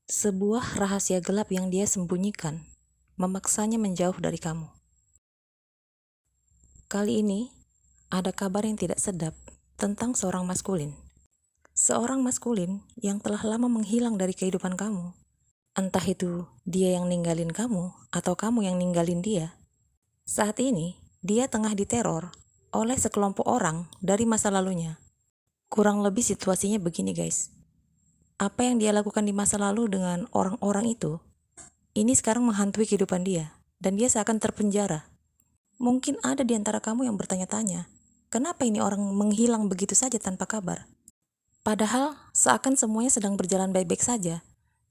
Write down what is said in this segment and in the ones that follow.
Sebuah rahasia gelap yang dia sembunyikan, memaksanya menjauh dari kamu. Kali ini, ada kabar yang tidak sedap tentang seorang maskulin. Seorang maskulin yang telah lama menghilang dari kehidupan kamu. Entah itu dia yang ninggalin kamu atau kamu yang ninggalin dia. Saat ini, dia tengah diteror oleh sekelompok orang dari masa lalunya. Kurang lebih situasinya begini guys. Apa yang dia lakukan di masa lalu dengan orang-orang itu, ini sekarang menghantui kehidupan dia, dan dia seakan terpenjara. Mungkin ada di antara kamu yang bertanya-tanya, kenapa ini orang menghilang begitu saja tanpa kabar? Padahal seakan semuanya sedang berjalan baik-baik saja.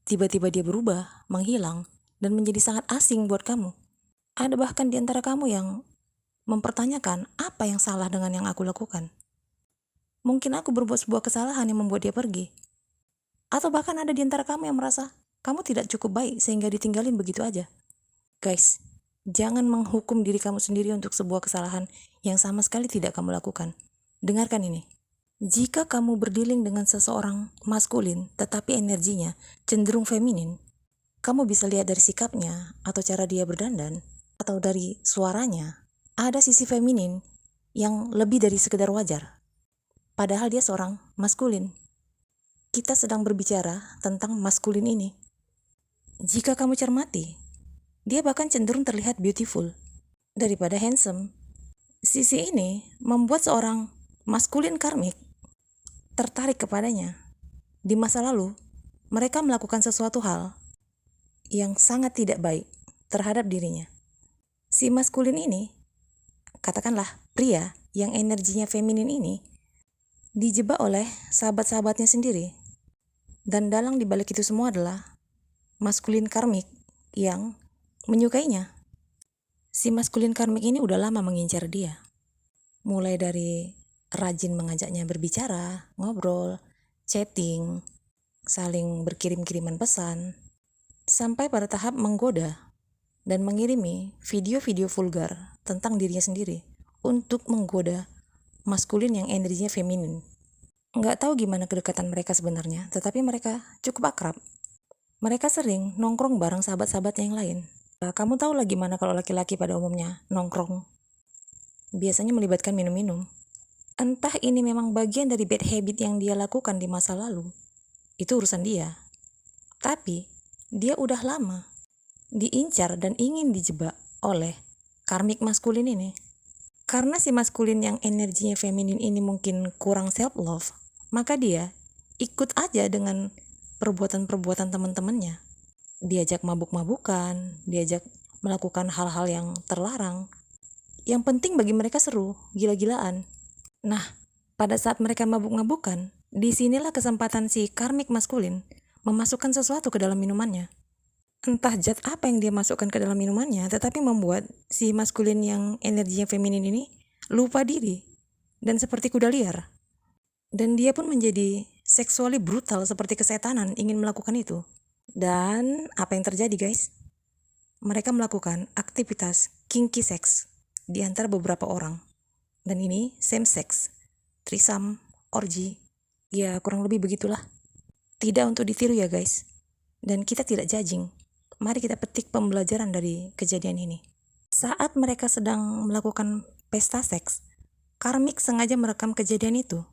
Tiba-tiba dia berubah, menghilang, dan menjadi sangat asing buat kamu. Ada bahkan di antara kamu yang mempertanyakan apa yang salah dengan yang aku lakukan. Mungkin aku berbuat sebuah kesalahan yang membuat dia pergi. Atau bahkan ada di antara kamu yang merasa kamu tidak cukup baik sehingga ditinggalin begitu aja. Guys, jangan menghukum diri kamu sendiri untuk sebuah kesalahan yang sama sekali tidak kamu lakukan. Dengarkan ini. Jika kamu berdealing dengan seseorang maskulin tetapi energinya cenderung feminin, kamu bisa lihat dari sikapnya atau cara dia berdandan atau dari suaranya, ada sisi feminin yang lebih dari sekedar wajar. Padahal dia seorang maskulin. Kita sedang berbicara tentang maskulin ini. Jika kamu cermati, dia bahkan cenderung terlihat beautiful daripada handsome. Sisi ini membuat seorang maskulin karmik tertarik kepadanya. Di masa lalu, mereka melakukan sesuatu hal yang sangat tidak baik terhadap dirinya. Si maskulin ini, katakanlah pria yang energinya feminin ini, dijebak oleh sahabat-sahabatnya sendiri. Dan dalang dibalik itu semua adalah maskulin karmik yang menyukainya. Si maskulin karmik ini udah lama mengincar dia. Mulai dari rajin mengajaknya berbicara, ngobrol, chatting, saling berkirim-kiriman pesan, sampai pada tahap menggoda dan mengirimi video-video vulgar tentang dirinya sendiri untuk menggoda maskulin yang energinya feminin. Nggak tahu gimana kedekatan mereka sebenarnya, tetapi mereka cukup akrab. Mereka sering nongkrong bareng sahabat-sahabatnya yang lain. Nah, kamu tahu lah gimana kalau laki-laki pada umumnya nongkrong. Biasanya melibatkan minum-minum. Entah ini memang bagian dari bad habit yang dia lakukan di masa lalu. Itu urusan dia. Tapi, dia udah lama diincar dan ingin dijebak oleh karmik maskulin ini. Karena si maskulin yang energinya feminin ini mungkin kurang self-love, maka dia ikut aja dengan perbuatan-perbuatan teman-temannya. Diajak mabuk-mabukan, diajak melakukan hal-hal yang terlarang. Yang penting bagi mereka seru, gila-gilaan. Nah, pada saat mereka mabuk-mabukan, disinilah kesempatan si karmik maskulin memasukkan sesuatu ke dalam minumannya. Entah zat apa yang dia masukkan ke dalam minumannya, tetapi membuat si maskulin yang energinya feminin ini lupa diri dan seperti kuda liar. Dan dia pun menjadi seksually brutal seperti kesetanan ingin melakukan itu. Dan apa yang terjadi guys? Mereka melakukan aktivitas kinky sex di antara beberapa orang. Dan ini same sex, threesome, orgy, ya kurang lebih begitulah. Tidak untuk ditiru ya guys. Dan kita tidak judging. Mari kita petik pembelajaran dari kejadian ini. Saat mereka sedang melakukan pesta seks, karmik sengaja merekam kejadian itu.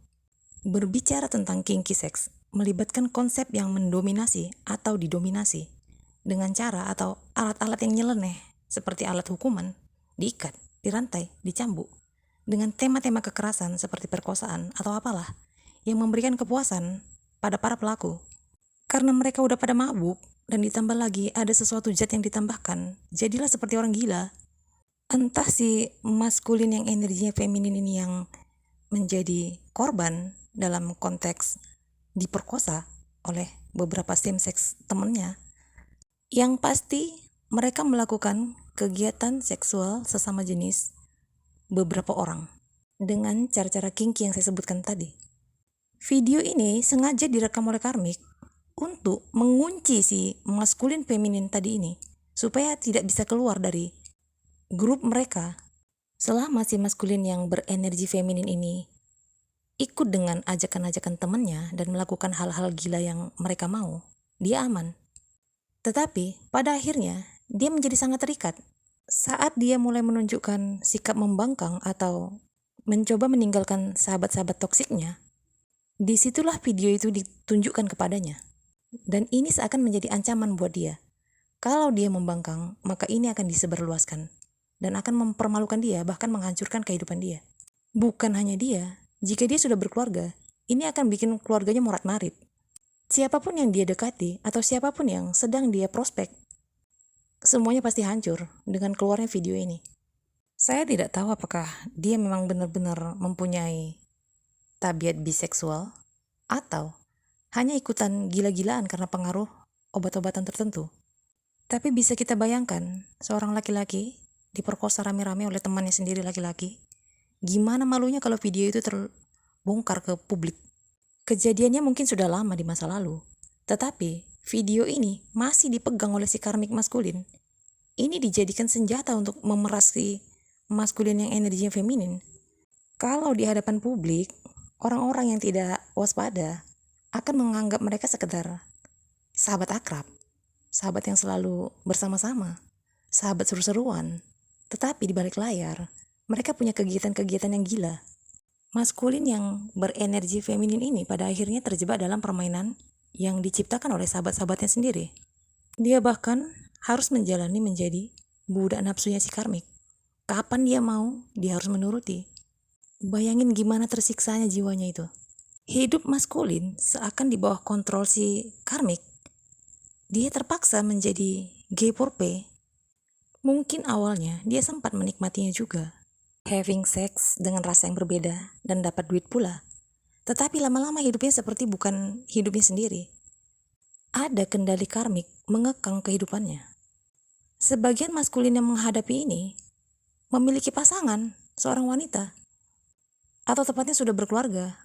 Berbicara tentang kinky sex melibatkan konsep yang mendominasi atau didominasi dengan cara atau alat-alat yang nyeleneh seperti alat hukuman, diikat, dirantai, dicambuk, dengan tema-tema kekerasan seperti perkosaan atau apalah yang memberikan kepuasan pada para pelaku. Karena mereka udah pada mabuk dan ditambah lagi ada sesuatu zat yang ditambahkan, jadilah seperti orang gila. Entah si maskulin yang energinya feminin ini yang menjadi korban dalam konteks diperkosa oleh beberapa same sex temennya. Yang pasti mereka melakukan kegiatan seksual sesama jenis beberapa orang dengan cara-cara kinky yang saya sebutkan tadi. Video ini sengaja direkam oleh karmik untuk mengunci si maskulin feminin tadi ini supaya tidak bisa keluar dari grup mereka. Selama si maskulin yang berenergi feminin ini ikut dengan ajakan-ajakan temannya dan melakukan hal-hal gila yang mereka mau, dia aman. Tetapi pada akhirnya dia menjadi sangat terikat. Saat dia mulai menunjukkan sikap membangkang atau mencoba meninggalkan sahabat-sahabat toksiknya, disitulah video itu ditunjukkan kepadanya. Dan ini seakan menjadi ancaman buat dia. Kalau dia membangkang, maka ini akan disebarluaskan dan akan mempermalukan dia, bahkan menghancurkan kehidupan dia. Bukan hanya dia, jika dia sudah berkeluarga, ini akan bikin keluarganya morat-marit. Siapapun yang dia dekati atau siapapun yang sedang dia prospek, semuanya pasti hancur dengan keluarnya video ini. Saya tidak tahu apakah dia memang benar-benar mempunyai tabiat biseksual atau hanya ikutan gila-gilaan karena pengaruh obat-obatan tertentu. Tapi bisa kita bayangkan seorang laki-laki diperkosa rame-rame oleh temannya sendiri laki-laki. Gimana malunya kalau video itu terbongkar ke publik. Kejadiannya mungkin sudah lama di masa lalu, tetapi video ini masih dipegang oleh si karmik maskulin. Ini dijadikan senjata untuk memeras si maskulin yang energinya feminin. Kalau di hadapan publik, orang-orang yang tidak waspada akan menganggap mereka sekedar sahabat akrab, sahabat yang selalu bersama-sama, sahabat seru-seruan. Tetapi di balik layar, mereka punya kegiatan-kegiatan yang gila. Maskulin yang berenergi feminin ini pada akhirnya terjebak dalam permainan yang diciptakan oleh sahabat-sahabatnya sendiri. Dia bahkan harus menjalani menjadi budak nafsunya si karmik. Kapan dia mau, dia harus menuruti. Bayangin gimana tersiksanya jiwanya itu. Hidup maskulin seakan di bawah kontrol si karmik. Dia terpaksa menjadi gay porpe. Mungkin awalnya dia sempat menikmatinya juga, having sex dengan rasa yang berbeda dan dapat duit pula. Tetapi lama-lama hidupnya seperti bukan hidupnya sendiri. Ada kendali karmik mengekang kehidupannya. Sebagian maskulin yang menghadapi ini memiliki pasangan, seorang wanita, atau tepatnya sudah berkeluarga.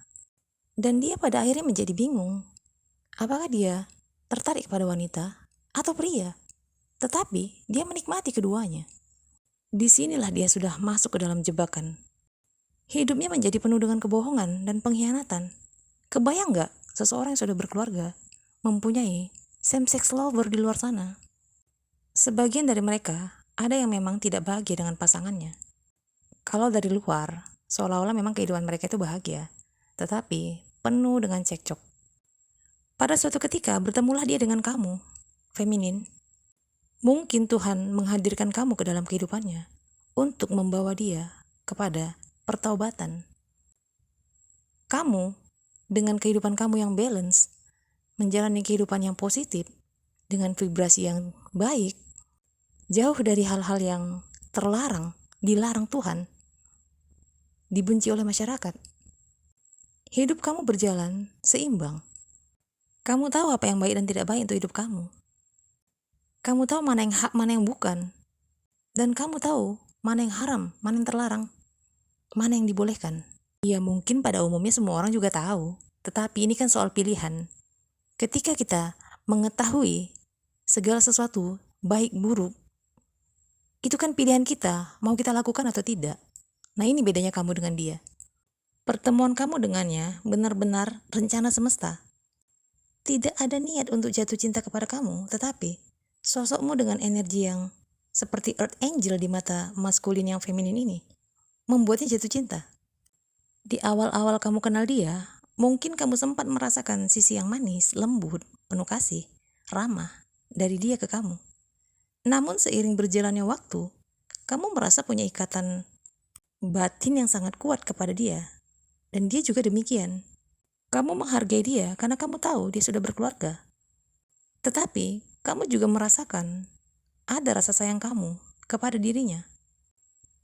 Dan dia pada akhirnya menjadi bingung. Apakah dia tertarik pada wanita atau pria? Tetapi dia menikmati keduanya. Disinilah dia sudah masuk ke dalam jebakan. Hidupnya menjadi penuh dengan kebohongan dan pengkhianatan. Kebayang gak seseorang yang sudah berkeluarga mempunyai same-sex lover di luar sana? Sebagian dari mereka ada yang memang tidak bahagia dengan pasangannya. Kalau dari luar, seolah-olah memang kehidupan mereka itu bahagia, tetapi penuh dengan cekcok. Pada suatu ketika bertemulah dia dengan kamu, feminin. Mungkin Tuhan menghadirkan kamu ke dalam kehidupannya untuk membawa dia kepada pertaubatan. Kamu dengan kehidupan kamu yang balance, menjalani kehidupan yang positif dengan vibrasi yang baik, jauh dari hal-hal yang terlarang, dilarang Tuhan, dibenci oleh masyarakat. Hidup kamu berjalan seimbang. Kamu tahu apa yang baik dan tidak baik untuk hidup kamu. Kamu tahu mana yang hak, mana yang bukan. Dan kamu tahu mana yang haram, mana yang terlarang, mana yang dibolehkan. Ya mungkin pada umumnya semua orang juga tahu. Tetapi ini kan soal pilihan. Ketika kita mengetahui segala sesuatu, baik buruk, itu kan pilihan kita, mau kita lakukan atau tidak. Nah ini bedanya kamu dengan dia. Pertemuan kamu dengannya benar-benar rencana semesta. Tidak ada niat untuk jatuh cinta kepada kamu, tetapi sosokmu dengan energi yang seperti earth angel di mata maskulin yang feminin ini membuatnya jatuh cinta. Di awal-awal kamu kenal dia, mungkin kamu sempat merasakan sisi yang manis, lembut, penuh kasih, ramah dari dia ke kamu. Namun seiring berjalannya waktu, kamu merasa punya ikatan batin yang sangat kuat kepada dia. Dan dia juga demikian. Kamu menghargai dia karena kamu tahu dia sudah berkeluarga. Tetapi kamu juga merasakan ada rasa sayang kamu kepada dirinya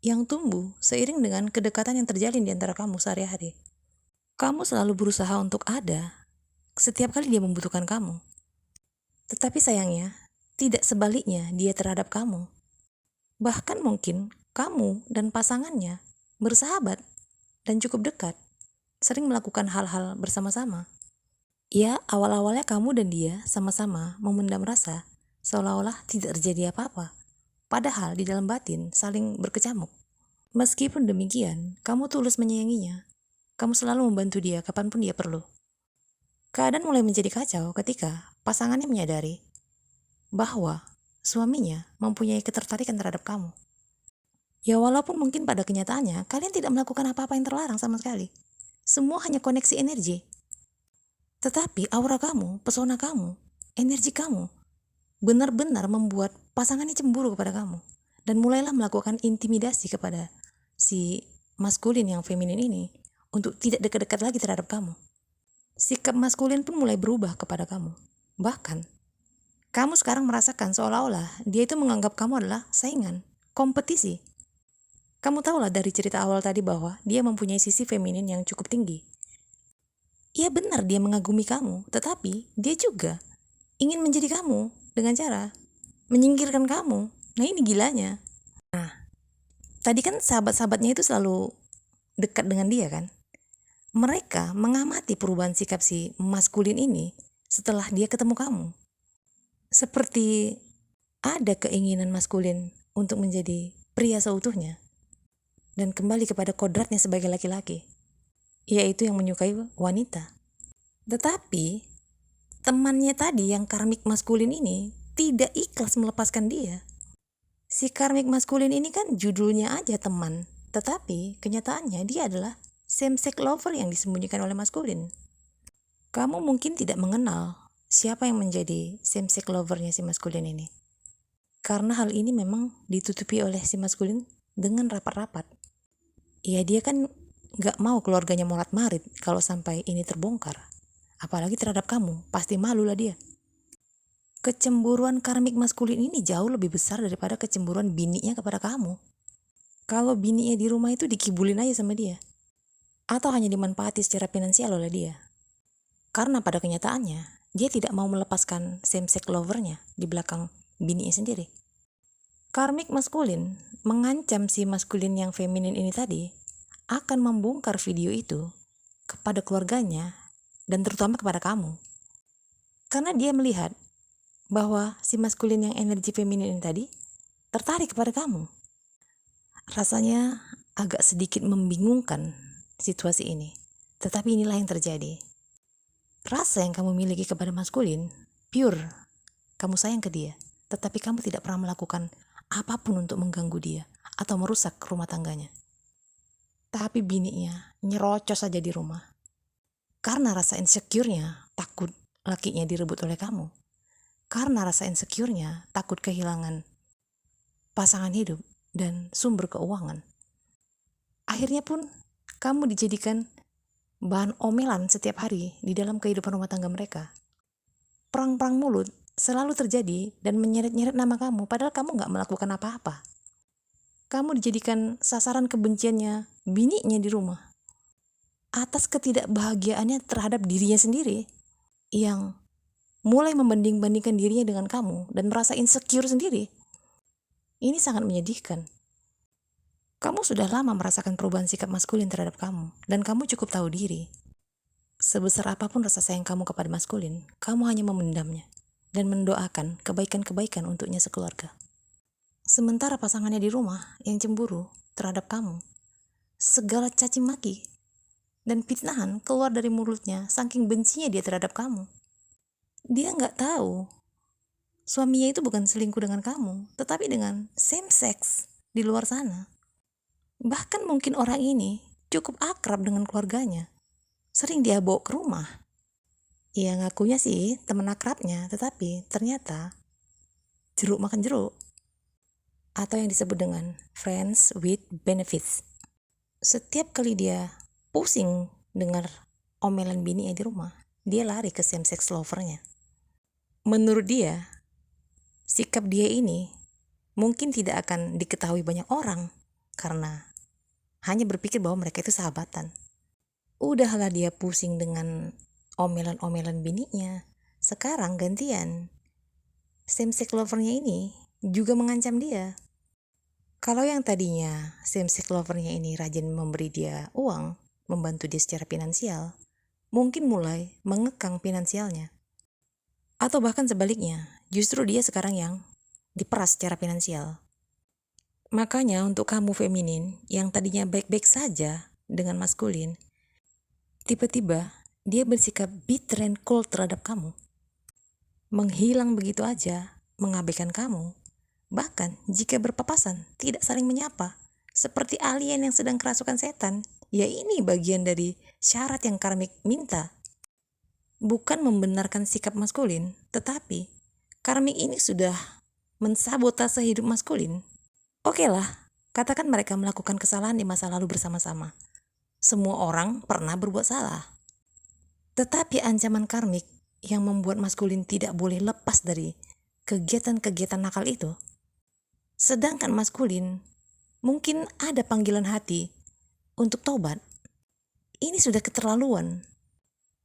yang tumbuh seiring dengan kedekatan yang terjalin di antara kamu sehari-hari. Kamu selalu berusaha untuk ada setiap kali dia membutuhkan kamu. Tetapi sayangnya, tidak sebaliknya dia terhadap kamu. Bahkan mungkin kamu dan pasangannya bersahabat dan cukup dekat, sering melakukan hal-hal bersama-sama. Ya, awal-awalnya kamu dan dia sama-sama memendam rasa, seolah-olah tidak terjadi apa-apa. Padahal di dalam batin saling berkecamuk. Meskipun demikian, kamu tulus menyayanginya. Kamu selalu membantu dia kapanpun dia perlu. Keadaan mulai menjadi kacau ketika pasangannya menyadari bahwa suaminya mempunyai ketertarikan terhadap kamu. Ya walaupun mungkin pada kenyataannya kalian tidak melakukan apa-apa yang terlarang sama sekali. Semua hanya koneksi energi. Tetapi aura kamu, pesona kamu, energi kamu benar-benar membuat pasangannya cemburu kepada kamu. Dan mulailah melakukan intimidasi kepada si maskulin yang feminin ini untuk tidak dekat-dekat lagi terhadap kamu. Sikap maskulin pun mulai berubah kepada kamu. Bahkan, kamu sekarang merasakan seolah-olah dia itu menganggap kamu adalah saingan, kompetisi. Kamu tahulah dari cerita awal tadi bahwa dia mempunyai sisi feminin yang cukup tinggi. Iya benar dia mengagumi kamu, tetapi dia juga ingin menjadi kamu dengan cara menyingkirkan kamu. Nah ini gilanya. Nah, tadi kan sahabat-sahabatnya itu selalu dekat dengan dia kan. Mereka mengamati perubahan sikap si maskulin ini setelah dia ketemu kamu. Seperti ada keinginan maskulin untuk menjadi pria seutuhnya dan kembali kepada kodratnya sebagai laki-laki, yaitu yang menyukai wanita. Tetapi temannya tadi yang karmik maskulin ini tidak ikhlas melepaskan dia. Si karmik maskulin ini kan judulnya aja teman, tetapi kenyataannya dia adalah same-sex lover yang disembunyikan oleh maskulin. Kamu mungkin tidak mengenal siapa yang menjadi same-sex lovernya si maskulin ini. Karena hal ini memang ditutupi oleh si maskulin dengan rapat-rapat. Ya dia kan gak mau keluarganya morat-marit kalau sampai ini terbongkar. Apalagi terhadap kamu, pasti malulah dia. Kecemburuan karmik maskulin ini jauh lebih besar daripada kecemburuan bininya kepada kamu. Kalau bininya di rumah itu dikibulin aja sama dia. Atau hanya dimanfaati secara finansial oleh dia. Karena pada kenyataannya, dia tidak mau melepaskan same-sex lovernya di belakang bininya sendiri. Karmik maskulin mengancam si maskulin yang feminin ini tadi akan membongkar video itu kepada keluarganya dan terutama kepada kamu. Karena dia melihat bahwa si maskulin yang energi feminin ini tadi tertarik kepada kamu. Rasanya agak sedikit membingungkan situasi ini. Tetapi inilah yang terjadi. Rasa yang kamu miliki kepada maskulin pure. Kamu sayang ke dia, tetapi kamu tidak pernah melakukan apapun untuk mengganggu dia atau merusak rumah tangganya. Tapi bininya nyerocos saja di rumah. Karena rasa insecure-nya takut lakinya direbut oleh kamu. Karena rasa insecure-nya takut kehilangan pasangan hidup dan sumber keuangan. Akhirnya pun kamu dijadikan bahan omelan setiap hari di dalam kehidupan rumah tangga mereka. Perang-perang mulut selalu terjadi dan menyeret-nyeret nama kamu padahal kamu gak melakukan apa-apa. Kamu dijadikan sasaran kebenciannya bininya di rumah atas ketidakbahagiaannya terhadap dirinya sendiri yang mulai membanding-bandingkan dirinya dengan kamu dan merasa insecure sendiri. Ini sangat menyedihkan. Kamu sudah lama merasakan perubahan sikap maskulin terhadap kamu dan kamu cukup tahu diri. Sebesar apapun rasa sayang kamu kepada maskulin, kamu hanya memendamnya dan mendoakan kebaikan-kebaikan untuknya sekeluarga. Sementara pasangannya di rumah yang cemburu terhadap kamu, segala caci maki dan fitnahan keluar dari mulutnya saking bencinya dia terhadap kamu. Dia nggak tahu suaminya itu bukan selingkuh dengan kamu, tetapi dengan same sex di luar sana. Bahkan mungkin orang ini cukup akrab dengan keluarganya. Sering dia bawa ke rumah. Ia ngakunya sih teman akrabnya, tetapi ternyata jeruk makan jeruk. Atau yang disebut dengan friends with benefits. Setiap kali dia pusing dengar omelan bininya di rumah, dia lari ke same-sex lovernya. Menurut dia, sikap dia ini mungkin tidak akan diketahui banyak orang karena hanya berpikir bahwa mereka itu sahabatan. Udahlah dia pusing dengan omelan-omelan bininya. Sekarang gantian. Same-sex lovernya ini juga mengancam dia. Kalau yang tadinya same-sex lovernya ini rajin memberi dia uang, membantu dia secara finansial, mungkin mulai mengekang finansialnya. Atau bahkan sebaliknya, justru dia sekarang yang diperas secara finansial. Makanya untuk kamu feminin yang tadinya baik-baik saja dengan maskulin, tiba-tiba dia bersikap bitter and cold terhadap kamu. Menghilang begitu aja, mengabaikan kamu, bahkan jika berpapasan tidak saling menyapa, seperti alien yang sedang kerasukan setan. Ya, ini bagian dari syarat yang karmik minta. Bukan membenarkan sikap maskulin, tetapi karmik ini sudah mensabotase hidup maskulin. Oke lah, katakan mereka melakukan kesalahan di masa lalu bersama-sama. Semua orang pernah berbuat salah. Tetapi ancaman karmik yang membuat maskulin tidak boleh lepas dari kegiatan-kegiatan nakal itu. Sedangkan maskulin mungkin ada panggilan hati untuk tobat. Ini sudah keterlaluan.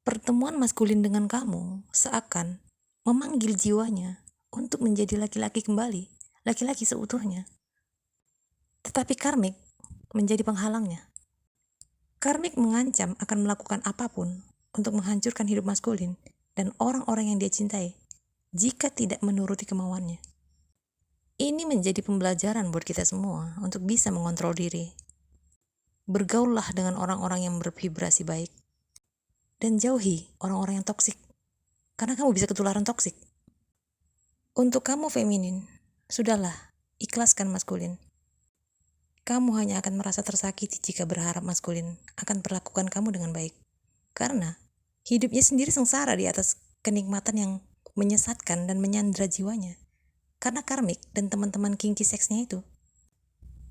Pertemuan maskulin dengan kamu seakan memanggil jiwanya untuk menjadi laki-laki kembali, laki-laki seutuhnya. Tetapi karmik menjadi penghalangnya. Karmik mengancam akan melakukan apapun untuk menghancurkan hidup maskulin dan orang-orang yang dia cintai jika tidak menuruti kemauannya. Ini menjadi pembelajaran buat kita semua untuk bisa mengontrol diri. Bergaullah dengan orang-orang yang bervibrasi baik. Dan jauhi orang-orang yang toksik. Karena kamu bisa ketularan toksik. Untuk kamu feminin, sudahlah, ikhlaskan maskulin. Kamu hanya akan merasa tersakiti jika berharap maskulin akan perlakukan kamu dengan baik. Karena hidupnya sendiri sengsara di atas kenikmatan yang menyesatkan dan menyandra jiwanya. Karena karmik dan teman-teman kinky seksnya itu.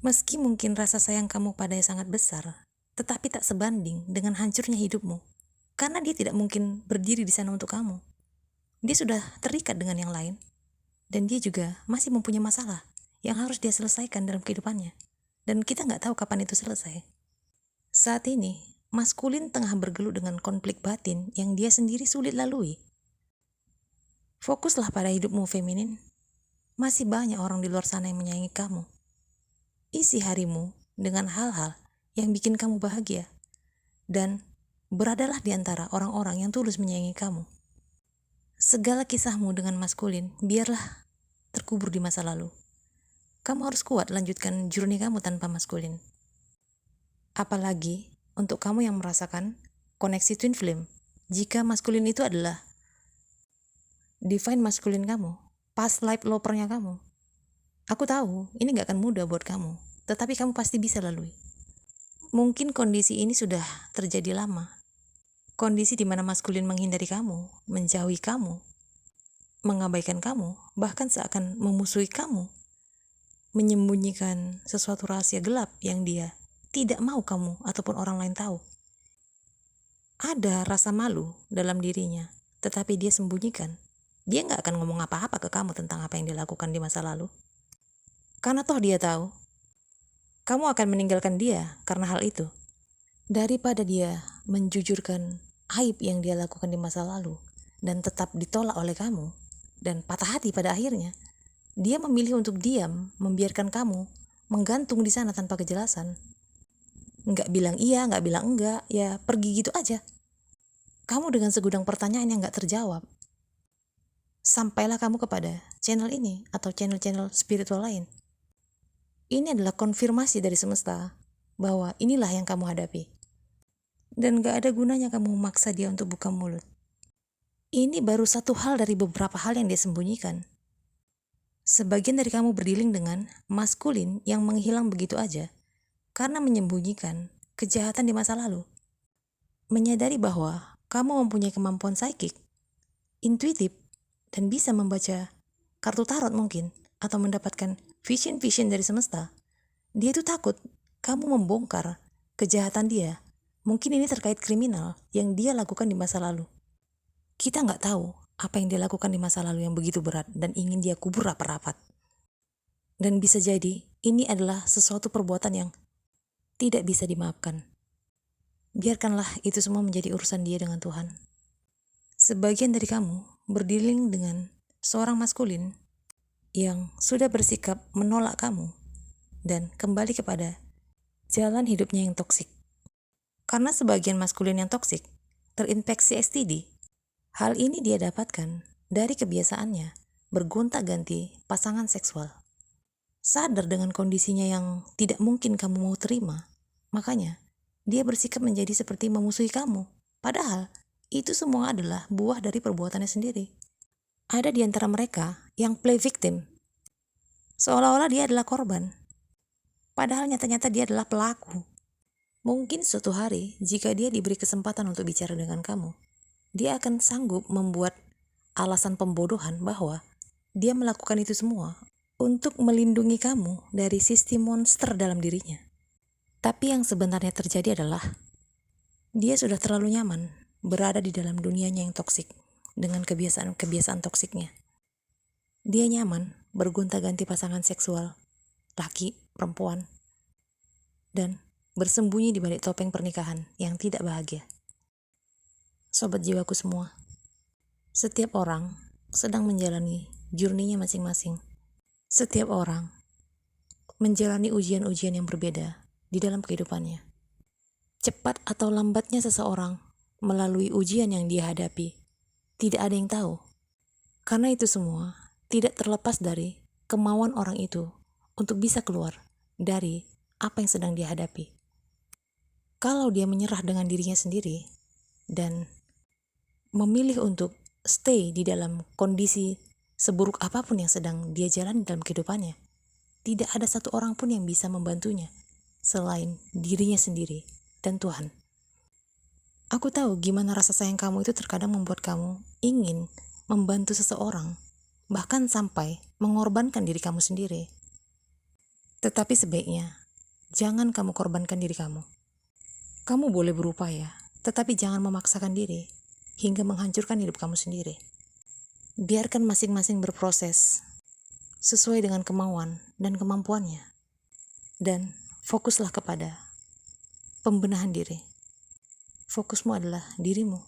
Meski mungkin rasa sayang kamu padanya sangat besar, tetapi tak sebanding dengan hancurnya hidupmu. Karena dia tidak mungkin berdiri di sana untuk kamu. Dia sudah terikat dengan yang lain. Dan dia juga masih mempunyai masalah yang harus dia selesaikan dalam kehidupannya. Dan kita nggak tahu kapan itu selesai. Saat ini, maskulin tengah bergelut dengan konflik batin yang dia sendiri sulit lalui. Fokuslah pada hidupmu feminin. Masih banyak orang di luar sana yang menyayangi kamu. Isi harimu dengan hal-hal yang bikin kamu bahagia. Dan beradalah di antara orang-orang yang tulus menyayangi kamu. Segala kisahmu dengan maskulin biarlah terkubur di masa lalu. Kamu harus kuat lanjutkan journey kamu tanpa maskulin. Apalagi untuk kamu yang merasakan koneksi twin flame. Jika maskulin itu adalah divine maskulin kamu, past life lovernya kamu. Aku tahu ini gak akan mudah buat kamu, tetapi kamu pasti bisa lalui. Mungkin kondisi ini sudah terjadi lama. Kondisi di mana maskulin menghindari kamu, menjauhi kamu, mengabaikan kamu, bahkan seakan memusuhi kamu, menyembunyikan sesuatu rahasia gelap yang dia tidak mau kamu ataupun orang lain tahu. Ada rasa malu dalam dirinya, tetapi dia sembunyikan. Dia gak akan ngomong apa-apa ke kamu tentang apa yang dia lakukan di masa lalu. Karena toh dia tahu, kamu akan meninggalkan dia karena hal itu. Daripada dia menjujurkan aib yang dia lakukan di masa lalu dan tetap ditolak oleh kamu dan patah hati pada akhirnya, dia memilih untuk diam, membiarkan kamu menggantung di sana tanpa kejelasan. Nggak bilang iya, nggak bilang enggak, ya pergi gitu aja. Kamu dengan segudang pertanyaan yang nggak terjawab. Sampailah kamu kepada channel ini atau channel-channel spiritual lain. Ini adalah konfirmasi dari semesta bahwa inilah yang kamu hadapi. Dan gak ada gunanya kamu memaksa dia untuk buka mulut. Ini baru satu hal dari beberapa hal yang dia sembunyikan. Sebagian dari kamu berdealing dengan maskulin yang menghilang begitu aja karena menyembunyikan kejahatan di masa lalu. Menyadari bahwa kamu mempunyai kemampuan psikik, intuitif, dan bisa membaca kartu tarot mungkin atau mendapatkan vision-vision dari semesta. Dia itu takut kamu membongkar kejahatan dia. Mungkin ini terkait kriminal yang dia lakukan di masa lalu. Kita nggak tahu apa yang dia lakukan di masa lalu yang begitu berat dan ingin dia kubur rapat-rapat. Dan bisa jadi ini adalah sesuatu perbuatan yang tidak bisa dimaafkan. Biarkanlah itu semua menjadi urusan dia dengan Tuhan. Sebagian dari kamu berdealing dengan seorang maskulin yang sudah bersikap menolak kamu dan kembali kepada jalan hidupnya yang toksik. Karena sebagian maskulin yang toksik terinfeksi STD. Hal ini dia dapatkan dari kebiasaannya bergonta-ganti pasangan seksual. Sadar dengan kondisinya yang tidak mungkin kamu mau terima, makanya dia bersikap menjadi seperti memusuhi kamu. Padahal itu semua adalah buah dari perbuatannya sendiri. Ada di antara mereka yang play victim. Seolah-olah dia adalah korban. Padahal nyata-nyata dia adalah pelaku. Mungkin suatu hari jika dia diberi kesempatan untuk bicara dengan kamu, dia akan sanggup membuat alasan pembodohan bahwa dia melakukan itu semua untuk melindungi kamu dari sistem monster dalam dirinya. Tapi yang sebenarnya terjadi adalah dia sudah terlalu nyaman berada di dalam dunianya yang toksik dengan kebiasaan-kebiasaan toksiknya. Dia nyaman bergonta-ganti pasangan seksual, laki, perempuan, dan bersembunyi di balik topeng pernikahan yang tidak bahagia. Sobat jiwaku semua, setiap orang sedang menjalani journey-nya masing-masing. Setiap orang menjalani ujian-ujian yang berbeda di dalam kehidupannya. Cepat atau lambatnya seseorang melalui ujian yang dia hadapi, tidak ada yang tahu. Karena itu semua tidak terlepas dari kemauan orang itu untuk bisa keluar dari apa yang sedang dia hadapi. Kalau dia menyerah dengan dirinya sendiri dan memilih untuk stay di dalam kondisi seburuk apapun yang sedang dia jalani dalam kehidupannya, tidak ada satu orang pun yang bisa membantunya selain dirinya sendiri dan Tuhan. Aku tahu gimana rasa sayang kamu itu terkadang membuat kamu ingin membantu seseorang, bahkan sampai mengorbankan diri kamu sendiri. Tetapi sebaiknya jangan kamu korbankan diri kamu. Kamu boleh berupaya, tetapi jangan memaksakan diri hingga menghancurkan hidup kamu sendiri. Biarkan masing-masing berproses sesuai dengan kemauan dan kemampuannya. Dan fokuslah kepada pembenahan diri. Fokusmu adalah dirimu.